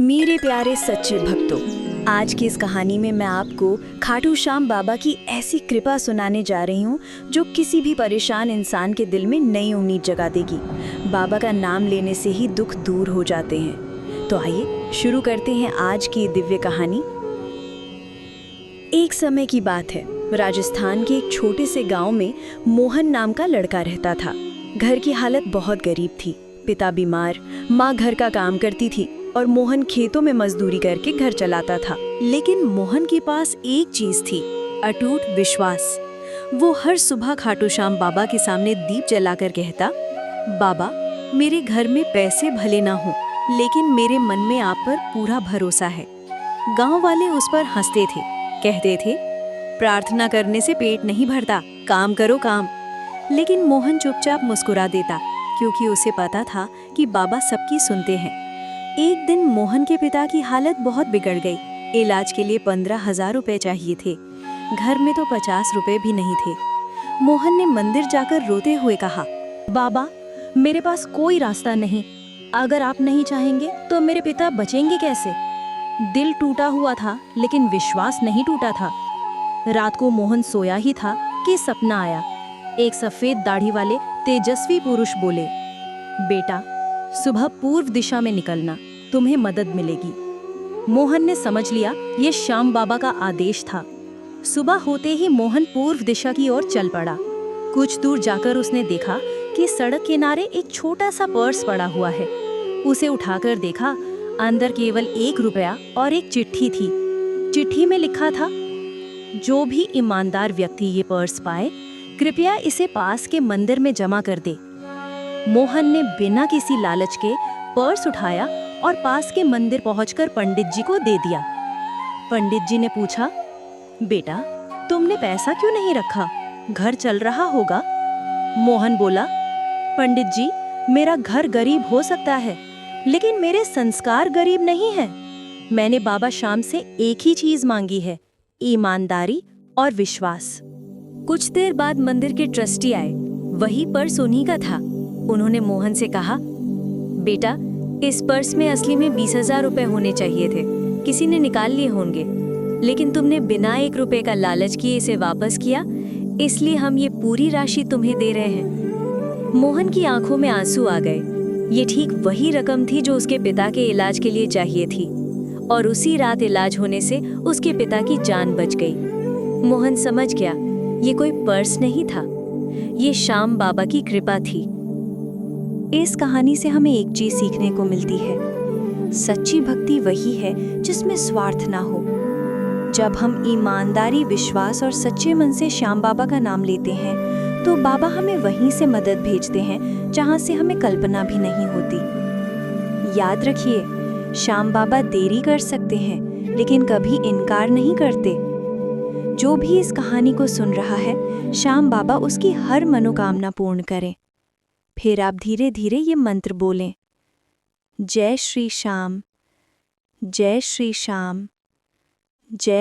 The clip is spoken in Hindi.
मेरे प्यारे सच्चे भक्तों, आज की इस कहानी में मैं आपको खाटू श्याम बाबा की ऐसी कृपा सुनाने जा रही हूँ जो किसी भी परेशान इंसान के दिल में नई उम्मीद जगा देगी। बाबा का नाम लेने से ही दुख दूर हो जाते हैं। तो आइए शुरू करते हैं आज की दिव्य कहानी। एक समय की बात है, राजस्थान के एक छोटे से गांव में मोहन नाम का लड़का रहता था। घर की हालत बहुत गरीब थी। पिता बीमार, माँ घर का काम करती थी और मोहन खेतों में मजदूरी करके घर चलाता था। लेकिन मोहन के पास एक चीज थी, अटूट विश्वास। वो हर सुबह खाटू श्याम बाबा के सामने दीप जलाकर कहता, बाबा, मेरे घर में पैसे भले ना हो, लेकिन मेरे मन में आप पर पूरा भरोसा है। गांव वाले उस पर हंसते थे, कहते थे, प्रार्थना करने से पेट नहीं भरता, काम करो काम। लेकिन मोहन चुपचाप मुस्कुरा देता, क्योंकि उसे पता था कि बाबा सबकी सुनते हैं। एक दिन मोहन के पिता की हालत बहुत बिगड़ गई। इलाज के लिए 15,000 रुपए चाहिए थे। घर में तो 50 रुपए भी नहीं थे। मोहन ने मंदिर जाकर रोते हुए कहा, बाबा, मेरे पास कोई रास्ता नहीं। अगर आप नहीं चाहेंगे तो मेरे पिता बचेंगे कैसे? दिल टूटा हुआ था, लेकिन विश्वास नहीं टूटा था। रात को मोहन सोया ही था कि सपना आया। एक सफेद दाढ़ी वाले तेजस्वी पुरुष बोले, बेटा, सुबह पूर्व दिशा में निकलना, तुम्हें मदद मिलेगी। मोहन ने समझ लिया ये श्याम बाबा का आदेश था। सुबह होते ही मोहन पूर्व दिशा की ओर चल पड़ा। कुछ दूर जाकर उसने देखा कि सड़क किनारे एक छोटा सा पर्स पड़ा हुआ है। उसे उठाकर देखा, अंदर केवल 1 रुपया और एक चिट्ठी थी। चिट्ठी में लिखा था, जो भी ईमानदार व्यक्ति ये पर्स पाए, कृपया इसे पास के मंदिर में जमा कर दे। मोहन ने बिना किसी लालच के पर्स उठाया और पास के मंदिर पहुंचकर पंडित जी को दे दिया। पंडित जी ने पूछा, बेटा, तुमने पैसा क्यों नहीं रखा? घर चल रहा होगा। मोहन बोला, पंडित जी, मेरा घर गरीब हो सकता है, लेकिन मेरे संस्कार गरीब नहीं है। मैंने बाबा श्याम से एक ही चीज मांगी है, ईमानदारी और विश्वास। कुछ देर बाद मंदिर के ट्रस्टी आए। वही पर्स उन्हीं का था। उन्होंने मोहन से कहा, बेटा, इस पर्स में असली में 20,000 रुपए होने चाहिए थे। किसी ने निकाल लिए होंगे, लेकिन तुमने बिना 1 रुपए का लालच किए इसे वापस किया, इसलिए हम ये पूरी राशि तुम्हें दे रहे हैं। मोहन की आंखों में आंसू आ गए। ये ठीक वही रकम थी जो उसके पिता के इलाज के लिए चाहिए थी, और उसी रात इलाज होने से उसके पिता की जान बच गई। मोहन समझ गया, ये कोई पर्स नहीं था, ये श्याम बाबा की कृपा थी। इस कहानी से हमें एक चीज सीखने को मिलती है, सच्ची भक्ति वही है जिसमें स्वार्थ ना हो। जब हम ईमानदारी, विश्वास और सच्चे मन से श्याम बाबा का नाम लेते हैं, तो बाबा हमें वहीं से मदद भेजते हैं जहां से हमें कल्पना भी नहीं होती। याद रखिए, श्याम बाबा देरी कर सकते हैं, लेकिन कभी इनकार नहीं करते। जो भी इस कहानी को सुन रहा है, श्याम बाबा उसकी हर मनोकामना पूर्ण करें। फिर आप धीरे धीरे ये मंत्र बोलें, जय श्री श्याम, जय श्री श्याम, जय